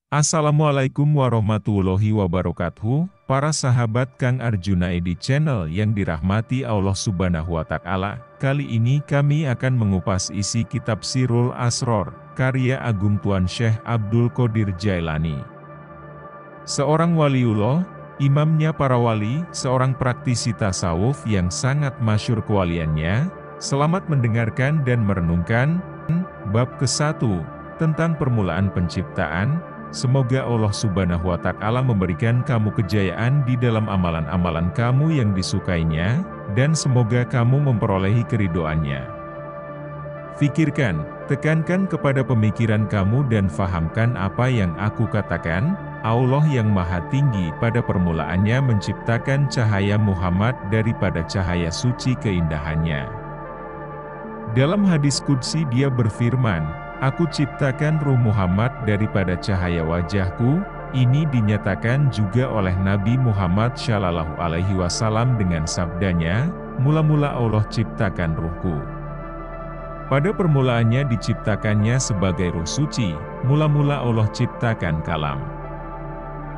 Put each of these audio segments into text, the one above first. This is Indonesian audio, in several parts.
Assalamualaikum warahmatullahi wabarakatuh, para sahabat Kang Arjuna di channel yang dirahmati Allah Subhanahu wa Ta'ala. Kali ini kami akan mengupas isi kitab Sirrul Asror, karya Agung Tuan Syekh Abdul Qadir Jailani. Seorang waliullah, imamnya para wali, seorang praktisi tasawuf yang sangat masyhur kewaliannya. Selamat mendengarkan dan merenungkan bab ke-1 tentang permulaan penciptaan. Semoga Allah Subhanahu wa Ta'ala memberikan kamu kejayaan di dalam amalan-amalan kamu yang disukainya, dan semoga kamu memperolehi keridhoannya. Fikirkan, tekankan kepada pemikiran kamu dan fahamkan apa yang aku katakan. Allah yang Maha Tinggi pada permulaannya menciptakan cahaya Muhammad daripada cahaya suci keindahannya. Dalam hadis qudsi Dia berfirman, Aku ciptakan ruh Muhammad daripada cahaya wajahku. Ini dinyatakan juga oleh Nabi Muhammad Shallallahu Alaihi Wasallam dengan sabdanya, mula-mula Allah ciptakan ruhku. Pada permulaannya diciptakannya sebagai ruh suci, mula-mula Allah ciptakan kalam.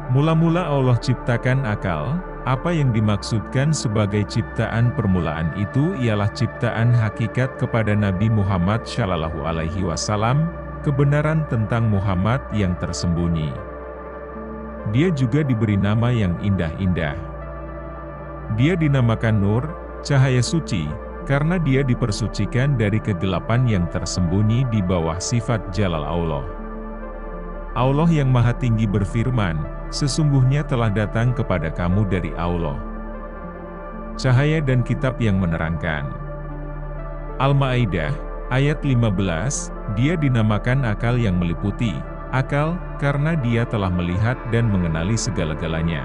Mula-mula Allah ciptakan akal. Apa yang dimaksudkan sebagai ciptaan permulaan itu ialah ciptaan hakikat kepada Nabi Muhammad Shallallahu Alaihi Wasallam, kebenaran tentang Muhammad yang tersembunyi. Dia juga diberi nama yang indah-indah. Dia dinamakan Nur, cahaya suci, karena dia dipersucikan dari kegelapan yang tersembunyi di bawah sifat Jalal Allah. Allah yang Maha Tinggi berfirman, sesungguhnya telah datang kepada kamu dari Allah cahaya dan kitab yang menerangkan. Al-Ma'idah, ayat 15, Dia dinamakan akal yang meliputi, akal, karena dia telah melihat dan mengenali segala-galanya.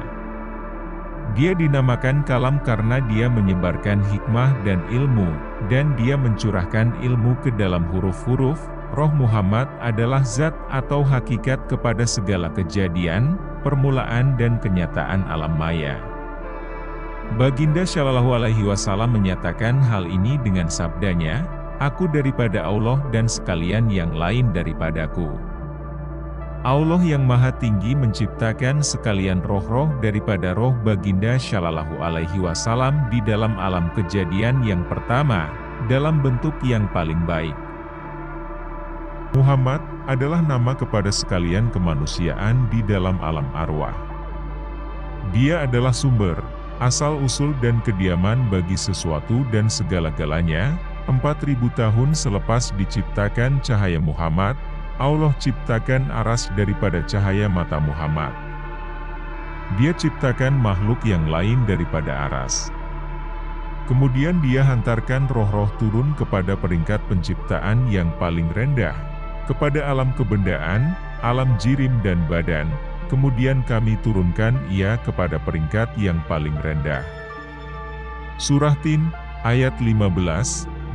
Dia dinamakan kalam karena dia menyebarkan hikmah dan ilmu, dan dia mencurahkan ilmu ke dalam huruf-huruf. Roh Muhammad adalah zat atau hakikat kepada segala kejadian, permulaan dan kenyataan alam maya. Baginda Shallallahu Alaihi Wasallam menyatakan hal ini dengan sabdanya, Aku daripada Allah dan sekalian yang lain daripadaku. Allah yang Maha Tinggi menciptakan sekalian roh-roh daripada roh Baginda Shallallahu Alaihi Wasallam di dalam alam kejadian yang pertama, dalam bentuk yang paling baik. Muhammad adalah nama kepada sekalian kemanusiaan di dalam alam arwah. Dia adalah sumber, asal-usul dan kediaman bagi sesuatu dan segala-galanya. 4.000 tahun selepas diciptakan cahaya Muhammad, Allah ciptakan aras daripada cahaya mata Muhammad. Dia ciptakan makhluk yang lain daripada aras. Kemudian dia hantarkan roh-roh turun kepada peringkat penciptaan yang paling rendah, kepada alam kebendaan, alam jirim dan badan. Kemudian kami turunkan ia kepada peringkat yang paling rendah. Surah Tin, ayat 15,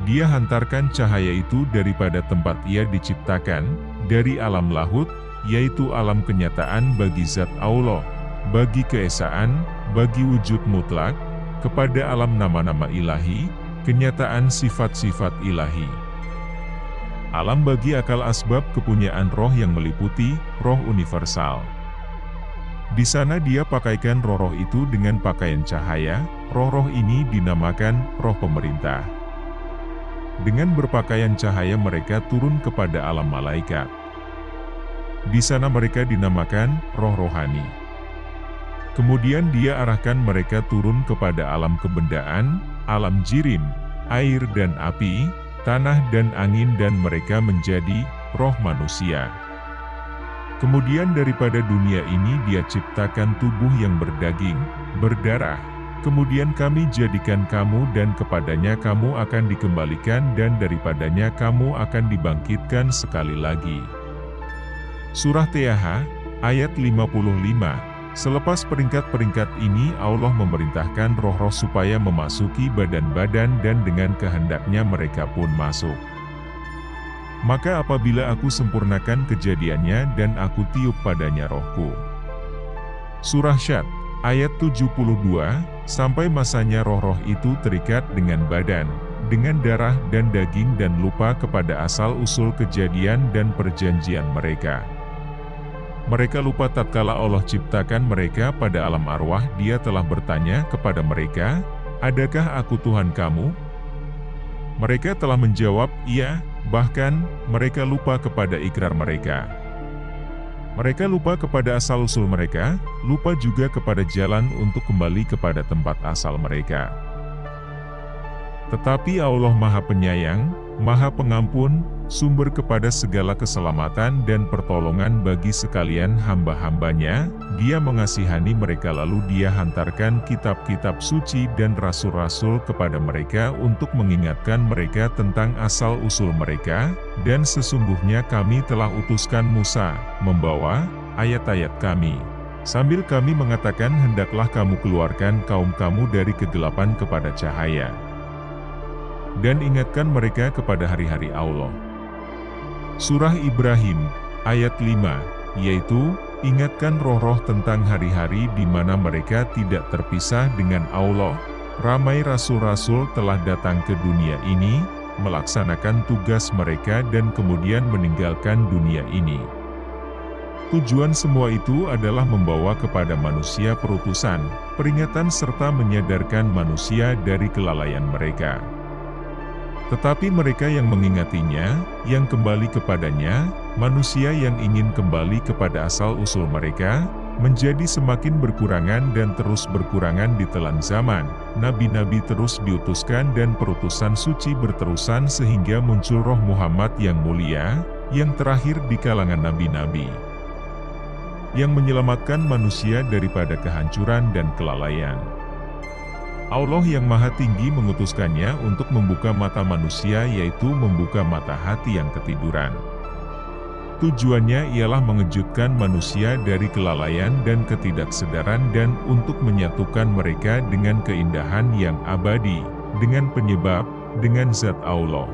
Dia hantarkan cahaya itu daripada tempat ia diciptakan, dari alam lahut, yaitu alam kenyataan bagi zat Allah, bagi keesaan, bagi wujud mutlak, kepada alam nama-nama ilahi, kenyataan sifat-sifat ilahi. Alam bagi akal asbab kepunyaan roh yang meliputi, roh universal. Di sana dia pakaikan roh-roh itu dengan pakaian cahaya, roh-roh ini dinamakan roh pemerintah. Dengan berpakaian cahaya mereka turun kepada alam malaikat. Di sana mereka dinamakan roh rohani. Kemudian dia arahkan mereka turun kepada alam kebendaan, alam jirim, air dan api, tanah dan angin dan mereka menjadi roh manusia. Kemudian daripada dunia ini dia ciptakan tubuh yang berdaging, berdarah. Kemudian kami jadikan kamu dan kepadanya kamu akan dikembalikan dan daripadanya kamu akan dibangkitkan sekali lagi. Surah Taha, ayat 55. Selepas peringkat-peringkat ini Allah memerintahkan roh-roh supaya memasuki badan-badan dan dengan kehendaknya mereka pun masuk. Maka apabila aku sempurnakan kejadiannya dan aku tiup padanya rohku. Surah Syad, ayat 72, sampai masanya roh-roh itu terikat dengan badan, dengan darah dan daging dan lupa kepada asal-usul kejadian dan perjanjian mereka. Mereka lupa tatkala Allah ciptakan mereka pada alam arwah, Dia telah bertanya kepada mereka, "Adakah aku Tuhan kamu?" Mereka telah menjawab, "Iya," bahkan mereka lupa kepada ikrar mereka. Mereka lupa kepada asal-usul mereka, lupa juga kepada jalan untuk kembali kepada tempat asal mereka. Tetapi Allah Maha Penyayang, Maha Pengampun, sumber kepada segala keselamatan dan pertolongan bagi sekalian hamba-hambanya. Dia mengasihani mereka lalu Dia hantarkan kitab-kitab suci dan rasul-rasul kepada mereka untuk mengingatkan mereka tentang asal-usul mereka, dan sesungguhnya kami telah utuskan Musa, membawa ayat-ayat kami. Sambil kami mengatakan hendaklah kamu keluarkan kaum kamu dari kegelapan kepada cahaya. Dan ingatkan mereka kepada hari-hari Allah. Surah Ibrahim, ayat 5, yaitu, ingatkan roh-roh tentang hari-hari di mana mereka tidak terpisah dengan Allah. Ramai rasul-rasul telah datang ke dunia ini, melaksanakan tugas mereka dan kemudian meninggalkan dunia ini. Tujuan semua itu adalah membawa kepada manusia perutusan, peringatan serta menyadarkan manusia dari kelalaian mereka. Tetapi mereka yang mengingatinya, yang kembali kepadanya, manusia yang ingin kembali kepada asal-usul mereka, menjadi semakin berkurangan dan terus berkurangan di telan zaman. Nabi-nabi terus diutuskan dan perutusan suci berterusan sehingga muncul roh Muhammad yang mulia, yang terakhir di kalangan nabi-nabi, yang menyelamatkan manusia daripada kehancuran dan kelalaian. Allah yang Maha Tinggi mengutuskannya untuk membuka mata manusia, yaitu membuka mata hati yang ketiduran. Tujuannya ialah mengejutkan manusia dari kelalaian dan ketidaksedaran dan untuk menyatukan mereka dengan keindahan yang abadi, dengan penyebab, dengan zat Allah.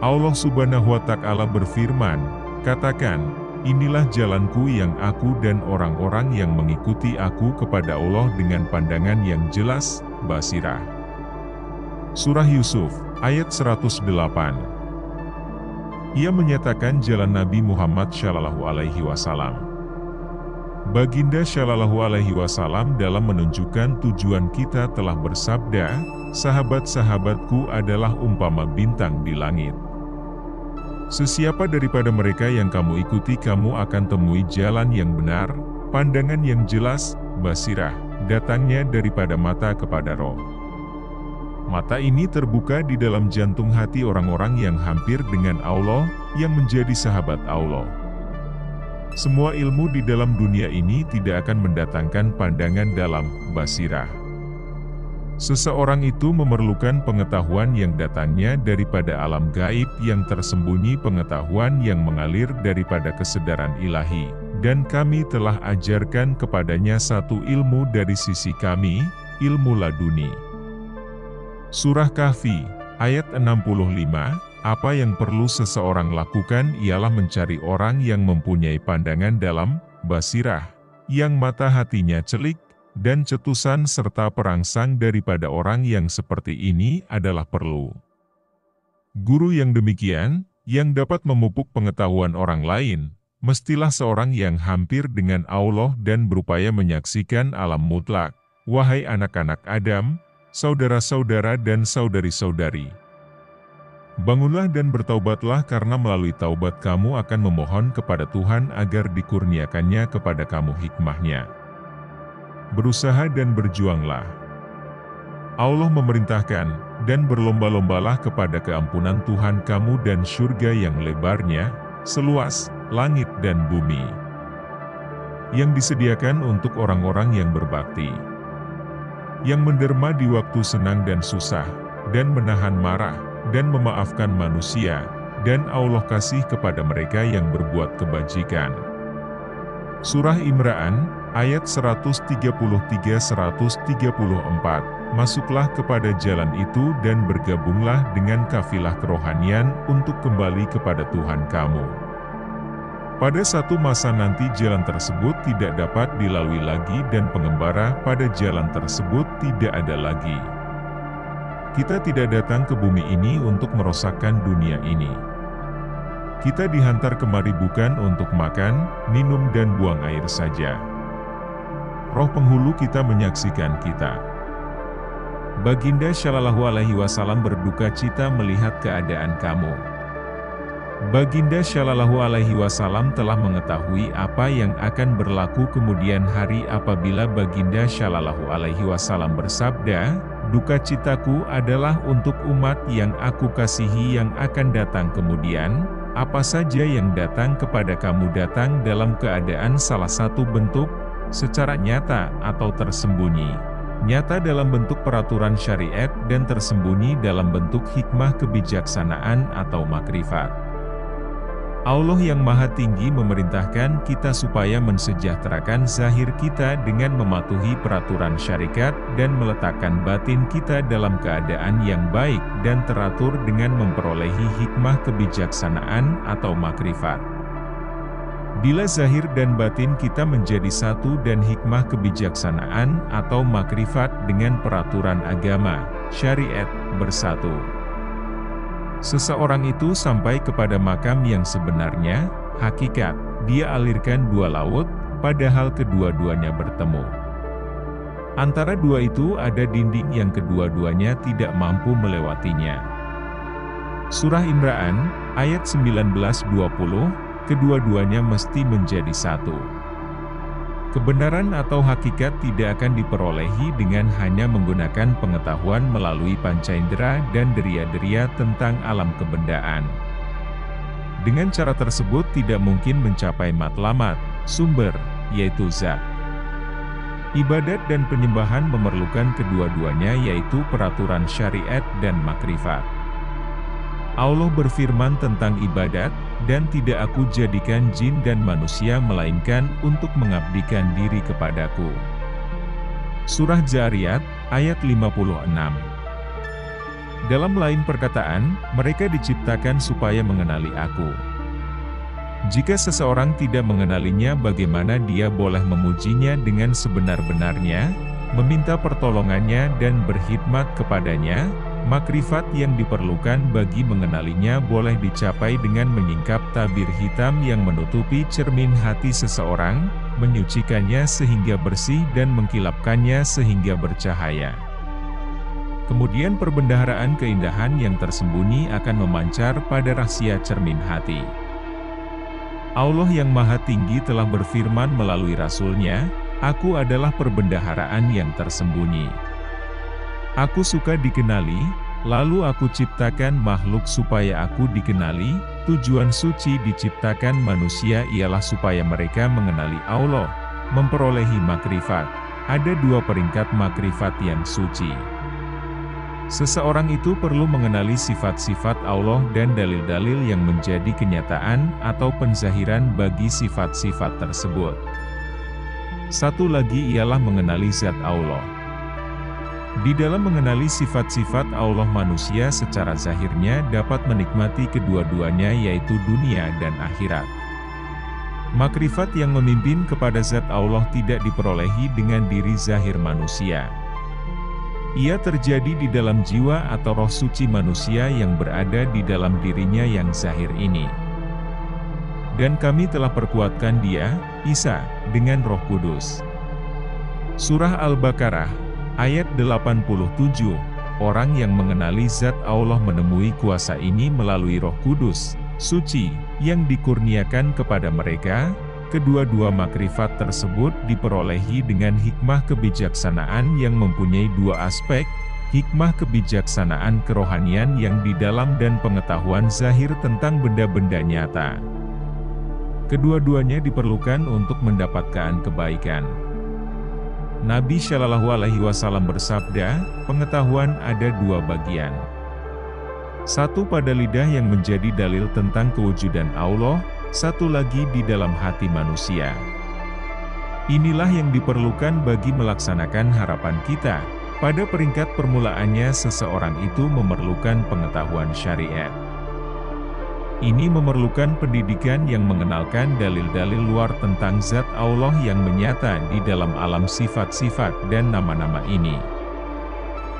Allah Subhanahu wa Ta'ala berfirman, "Katakan, inilah jalanku yang aku dan orang-orang yang mengikuti aku kepada Allah dengan pandangan yang jelas, basirah." Surah Yusuf, ayat 108. Ia menyatakan jalan Nabi Muhammad Shallallahu Alaihi Wasallam. Baginda Shallallahu Alaihi Wasallam dalam menunjukkan tujuan kita telah bersabda, "Sahabat-sahabatku adalah umpama bintang di langit. Sesiapa daripada mereka yang kamu ikuti kamu akan temui jalan yang benar, pandangan yang jelas, basirah, datangnya daripada mata kepada roh." Mata ini terbuka di dalam jantung hati orang-orang yang hampir dengan Allah, yang menjadi sahabat Allah. Semua ilmu di dalam dunia ini tidak akan mendatangkan pandangan dalam, basirah. Seseorang itu memerlukan pengetahuan yang datangnya daripada alam gaib yang tersembunyi, pengetahuan yang mengalir daripada kesedaran ilahi, dan kami telah ajarkan kepadanya satu ilmu dari sisi kami, ilmu laduni. Surah Kahfi, ayat 65, apa yang perlu seseorang lakukan ialah mencari orang yang mempunyai pandangan dalam, basirah, yang mata hatinya celik, dan cetusan serta perangsang. Daripada orang yang seperti ini adalah perlu guru yang demikian, yang dapat memupuk pengetahuan orang lain, mestilah seorang yang hampir dengan Allah dan berupaya menyaksikan alam mutlak. Wahai anak-anak Adam, saudara-saudara dan saudari-saudari, bangunlah dan bertaubatlah, karena melalui taubat kamu akan memohon kepada Tuhan agar dikurniakannya kepada kamu hikmahnya. Berusaha dan berjuanglah. Allah memerintahkan, dan berlomba-lombalah kepada keampunan Tuhan kamu dan surga yang lebarnya, seluas langit dan bumi, yang disediakan untuk orang-orang yang berbakti, yang menderma di waktu senang dan susah, dan menahan marah, dan memaafkan manusia, dan Allah kasih kepada mereka yang berbuat kebajikan. Surah Imran, ayat 133-134, masuklah kepada jalan itu dan bergabunglah dengan kafilah kerohanian untuk kembali kepada Tuhan kamu. Pada satu masa nanti jalan tersebut tidak dapat dilalui lagi dan pengembara pada jalan tersebut tidak ada lagi. Kita tidak datang ke bumi ini untuk merosakkan dunia ini. Kita dihantar kemari bukan untuk makan, minum dan buang air saja. Roh penghulu kita menyaksikan kita. Baginda Shallallahu Alaihi Wasallam berduka cita melihat keadaan kamu. Baginda Shallallahu Alaihi Wasallam telah mengetahui apa yang akan berlaku kemudian hari apabila Baginda Shallallahu Alaihi Wasallam bersabda, duka citaku adalah untuk umat yang aku kasihi yang akan datang kemudian, apa saja yang datang kepada kamu datang dalam keadaan salah satu bentuk, secara nyata atau tersembunyi. Nyata dalam bentuk peraturan syariat dan tersembunyi dalam bentuk hikmah kebijaksanaan atau makrifat. Allah yang Maha Tinggi memerintahkan kita supaya mensejahterakan zahir kita dengan mematuhi peraturan syariat dan meletakkan batin kita dalam keadaan yang baik dan teratur dengan memperolehi hikmah kebijaksanaan atau makrifat. Bila zahir dan batin kita menjadi satu dan hikmah kebijaksanaan atau makrifat dengan peraturan agama, syariat, bersatu, seseorang itu sampai kepada makam yang sebenarnya, hakikat, dia alirkan dua laut, padahal kedua-duanya bertemu. Antara dua itu ada dinding yang kedua-duanya tidak mampu melewatinya. Surah Imran, ayat 19-20, kedua-duanya mesti menjadi satu. Kebenaran atau hakikat tidak akan diperolehi dengan hanya menggunakan pengetahuan melalui panca indera dan deria-deria tentang alam kebendaan. Dengan cara tersebut tidak mungkin mencapai matlamat, sumber, yaitu zat. Ibadat dan penyembahan memerlukan kedua-duanya yaitu peraturan syariat dan makrifat. Allah berfirman tentang ibadat, dan tidak aku jadikan jin dan manusia melainkan untuk mengabdikan diri kepadaku. Surah Zariyat, ayat 56. Dalam lain perkataan, mereka diciptakan supaya mengenali aku. Jika seseorang tidak mengenalinya, bagaimana dia boleh memujinya dengan sebenar-benarnya, meminta pertolongannya dan berkhidmat kepadanya? Makrifat yang diperlukan bagi mengenalinya boleh dicapai dengan menyingkap tabir hitam yang menutupi cermin hati seseorang, menyucikannya sehingga bersih dan mengkilapkannya sehingga bercahaya. Kemudian perbendaharaan keindahan yang tersembunyi akan memancar pada rahsia cermin hati. Allah yang Maha Tinggi telah berfirman melalui Rasul-Nya, Aku adalah perbendaharaan yang tersembunyi. Aku suka dikenali, lalu aku ciptakan makhluk supaya aku dikenali. Tujuan suci diciptakan manusia ialah supaya mereka mengenali Allah, memperolehi makrifat. Ada dua peringkat makrifat yang suci. Seseorang itu perlu mengenali sifat-sifat Allah dan dalil-dalil yang menjadi kenyataan atau penzahiran bagi sifat-sifat tersebut. Satu lagi ialah mengenali zat Allah. Di dalam mengenali sifat-sifat Allah, manusia secara zahirnya dapat menikmati kedua-duanya yaitu dunia dan akhirat. Makrifat yang memimpin kepada zat Allah tidak diperolehi dengan diri zahir manusia. Ia terjadi di dalam jiwa atau roh suci manusia yang berada di dalam dirinya yang zahir ini. Dan kami telah perkuatkan dia, Isa, dengan Roh Kudus. Surah Al-Baqarah, ayat 87, orang yang mengenali zat Allah menemui kuasa ini melalui Roh Kudus, suci, yang dikurniakan kepada mereka. Kedua-dua makrifat tersebut diperolehi dengan hikmah kebijaksanaan yang mempunyai dua aspek, hikmah kebijaksanaan kerohanian yang di dalam dan pengetahuan zahir tentang benda-benda nyata. Kedua-duanya diperlukan untuk mendapatkan kebaikan. Nabi Shallallahu Alaihi Wasallam bersabda, pengetahuan ada dua bagian. Satu pada lidah yang menjadi dalil tentang kewujudan Allah, satu lagi di dalam hati manusia. Inilah yang diperlukan bagi melaksanakan harapan kita. Pada peringkat permulaannya seseorang itu memerlukan pengetahuan syariat. Ini memerlukan pendidikan yang mengenalkan dalil-dalil luar tentang zat Allah yang menyata di dalam alam sifat-sifat dan nama-nama ini.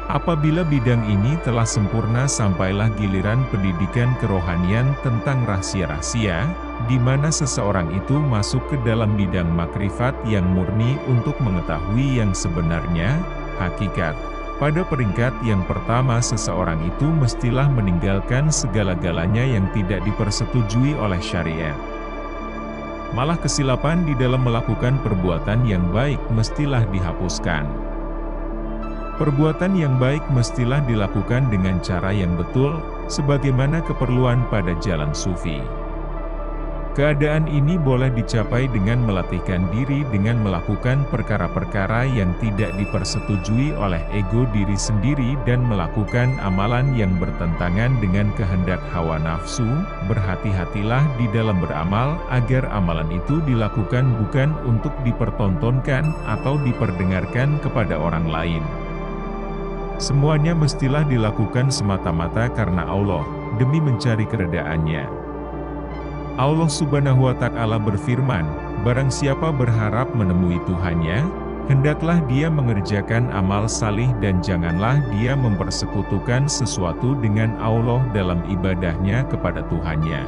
Apabila bidang ini telah sempurna, sampailah giliran pendidikan kerohanian tentang rahasia-rahasia, di mana seseorang itu masuk ke dalam bidang makrifat yang murni untuk mengetahui yang sebenarnya, hakikat. Pada peringkat yang pertama, seseorang itu mestilah meninggalkan segala-galanya yang tidak dipersetujui oleh syariat. Malah kesilapan di dalam melakukan perbuatan yang baik mestilah dihapuskan. Perbuatan yang baik mestilah dilakukan dengan cara yang betul, sebagaimana keperluan pada jalan sufi. Keadaan ini boleh dicapai dengan melatihkan diri dengan melakukan perkara-perkara yang tidak dipersetujui oleh ego diri sendiri dan melakukan amalan yang bertentangan dengan kehendak hawa nafsu. Berhati-hatilah di dalam beramal, agar amalan itu dilakukan bukan untuk dipertontonkan atau diperdengarkan kepada orang lain. Semuanya mestilah dilakukan semata-mata karena Allah, demi mencari keredaannya. Allah Subhanahu wa Ta'ala berfirman, barang siapa berharap menemui Tuhannya, hendaklah dia mengerjakan amal salih dan janganlah dia mempersekutukan sesuatu dengan Allah dalam ibadahnya kepada Tuhannya.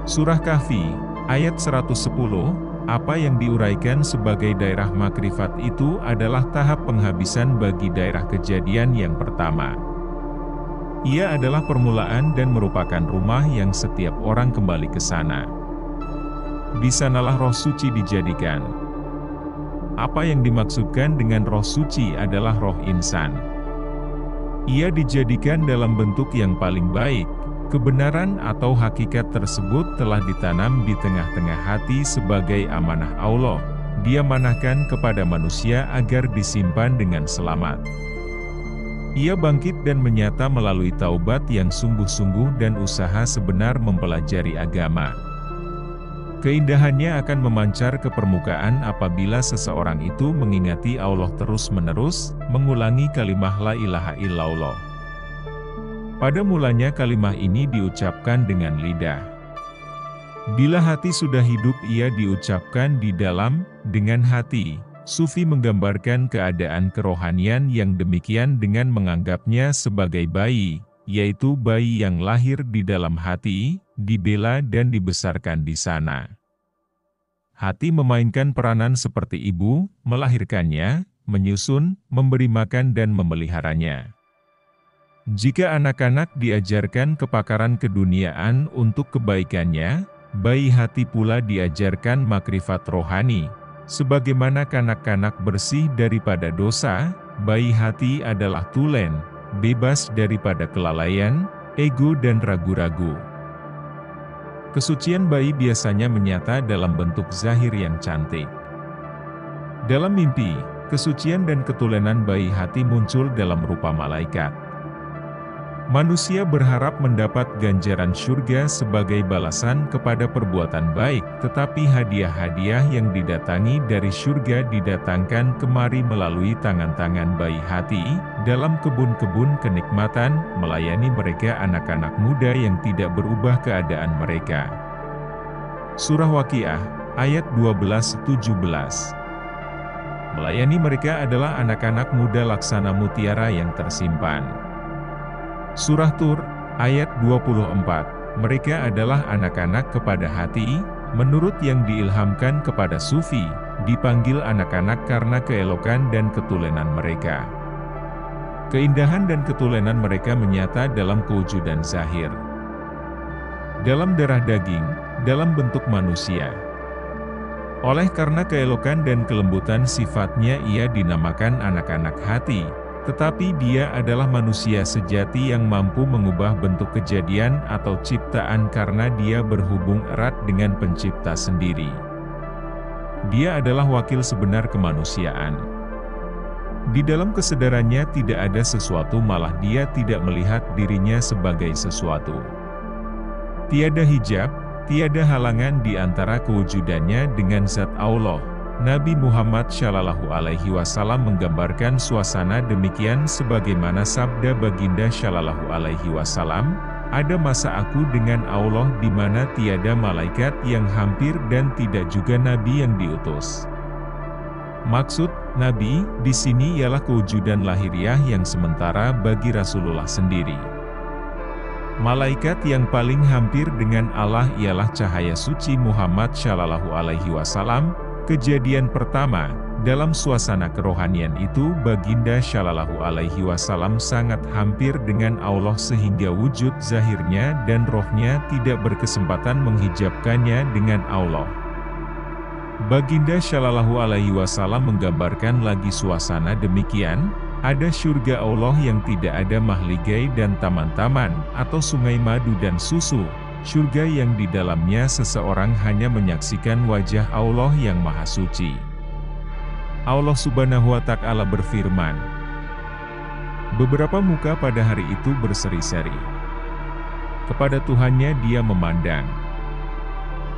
Surah Kahfi, ayat 110. Apa yang diuraikan sebagai daerah makrifat itu adalah tahap penghabisan bagi daerah kejadian yang pertama. Ia adalah permulaan dan merupakan rumah yang setiap orang kembali ke sana. Di sanalah roh suci dijadikan. Apa yang dimaksudkan dengan roh suci adalah roh insan. Ia dijadikan dalam bentuk yang paling baik. Kebenaran atau hakikat tersebut telah ditanam di tengah-tengah hati sebagai amanah Allah. Dia manahkan kepada manusia agar disimpan dengan selamat. Ia bangkit dan menyata melalui taubat yang sungguh-sungguh dan usaha sebenar mempelajari agama. Keindahannya akan memancar ke permukaan apabila seseorang itu mengingati Allah terus-menerus, mengulangi kalimah la ilaha illallah. Pada mulanya kalimah ini diucapkan dengan lidah. Bila hati sudah hidup, ia diucapkan di dalam, dengan hati. Sufi menggambarkan keadaan kerohanian yang demikian dengan menganggapnya sebagai bayi, yaitu bayi yang lahir di dalam hati, dibela dan dibesarkan di sana. Hati memainkan peranan seperti ibu, melahirkannya, menyusun, memberi makan dan memeliharanya. Jika anak-anak diajarkan kepakaran keduniaan untuk kebaikannya, bayi hati pula diajarkan makrifat rohani. Sebagaimana kanak-kanak bersih daripada dosa, bayi hati adalah tulen, bebas daripada kelalaian, ego dan ragu-ragu. Kesucian bayi biasanya menyata dalam bentuk zahir yang cantik. Dalam mimpi, kesucian dan ketulenan bayi hati muncul dalam rupa malaikat. Manusia berharap mendapat ganjaran surga sebagai balasan kepada perbuatan baik, tetapi hadiah-hadiah yang didatangi dari surga didatangkan kemari melalui tangan-tangan bayi hati, dalam kebun-kebun kenikmatan, melayani mereka anak-anak muda yang tidak berubah keadaan mereka. Surah Waqiah, ayat 12-17. Melayani mereka adalah anak-anak muda laksana mutiara yang tersimpan. Surah Tur, ayat 24, mereka adalah anak-anak kepada hati, menurut yang diilhamkan kepada sufi, dipanggil anak-anak karena keelokan dan ketulenan mereka. Keindahan dan ketulenan mereka menyata dalam kewujudan zahir. Dalam darah daging, dalam bentuk manusia. Oleh karena keelokan dan kelembutan sifatnya ia dinamakan anak-anak hati. Tetapi dia adalah manusia sejati yang mampu mengubah bentuk kejadian atau ciptaan karena dia berhubung erat dengan pencipta sendiri. Dia adalah wakil sebenar kemanusiaan. Di dalam kesadarannya tidak ada sesuatu, malah dia tidak melihat dirinya sebagai sesuatu. Tiada hijab, tiada halangan di antara kewujudannya dengan zat Allah. Nabi Muhammad Shallallahu Alaihi Wasallam menggambarkan suasana demikian sebagaimana sabda baginda Shallallahu Alaihi Wasallam, ada masa aku dengan Allah di mana tiada malaikat yang hampir dan tidak juga nabi yang diutus. Maksud Nabi di sini ialah kewujudan lahiriah yang sementara bagi Rasulullah sendiri. Malaikat yang paling hampir dengan Allah ialah cahaya suci Muhammad Shallallahu Alaihi Wasallam. Kejadian pertama, dalam suasana kerohanian itu Baginda Shallallahu Alaihi Wasallam sangat hampir dengan Allah sehingga wujud zahirnya dan rohnya tidak berkesempatan menghijabkannya dengan Allah. Baginda Shallallahu Alaihi Wasallam menggambarkan lagi suasana demikian, ada surga Allah yang tidak ada mahligai dan taman-taman, atau sungai madu dan susu, surga yang di dalamnya seseorang hanya menyaksikan wajah Allah yang Maha Suci. Allah Subhanahu wa Ta'ala berfirman, beberapa muka pada hari itu berseri-seri. Kepada Tuhannya dia memandang.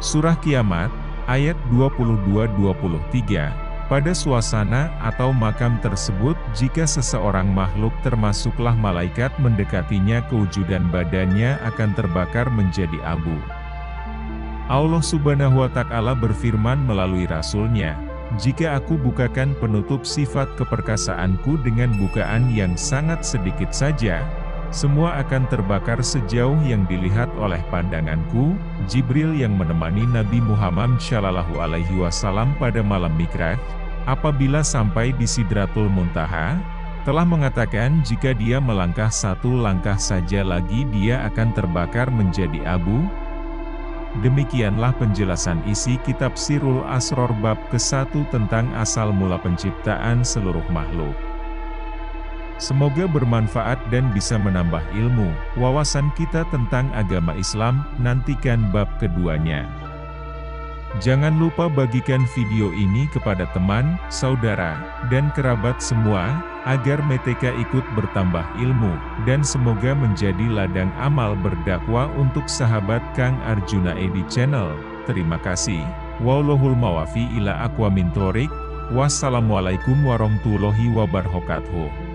Surah Kiamat, ayat 22-23, pada suasana atau makam tersebut jika seseorang makhluk termasuklah malaikat mendekatinya kewujudan badannya akan terbakar menjadi abu. Allah Subhanahu wa Ta'ala berfirman melalui Rasul-Nya, jika aku bukakan penutup sifat keperkasaanku dengan bukaan yang sangat sedikit saja, semua akan terbakar sejauh yang dilihat oleh pandanganku. Jibril yang menemani Nabi Muhammad Shallallahu Alaihi Wasallam pada malam Mi'raj, apabila sampai di Sidratul Muntaha, telah mengatakan jika dia melangkah satu langkah saja lagi dia akan terbakar menjadi abu. Demikianlah penjelasan isi kitab Sirul Asror bab ke-1 tentang asal mula penciptaan seluruh makhluk. Semoga bermanfaat dan bisa menambah ilmu, wawasan kita tentang agama Islam. Nantikan bab keduanya. Jangan lupa bagikan video ini kepada teman, saudara, dan kerabat semua, agar mereka ikut bertambah ilmu, dan semoga menjadi ladang amal berdakwah untuk sahabat Kang Arjuna Edi Channel. Terima kasih. Wallahul muwaffiq ila aqwamit thoriq. Wassalamualaikum warahmatullahi wabarakatuh.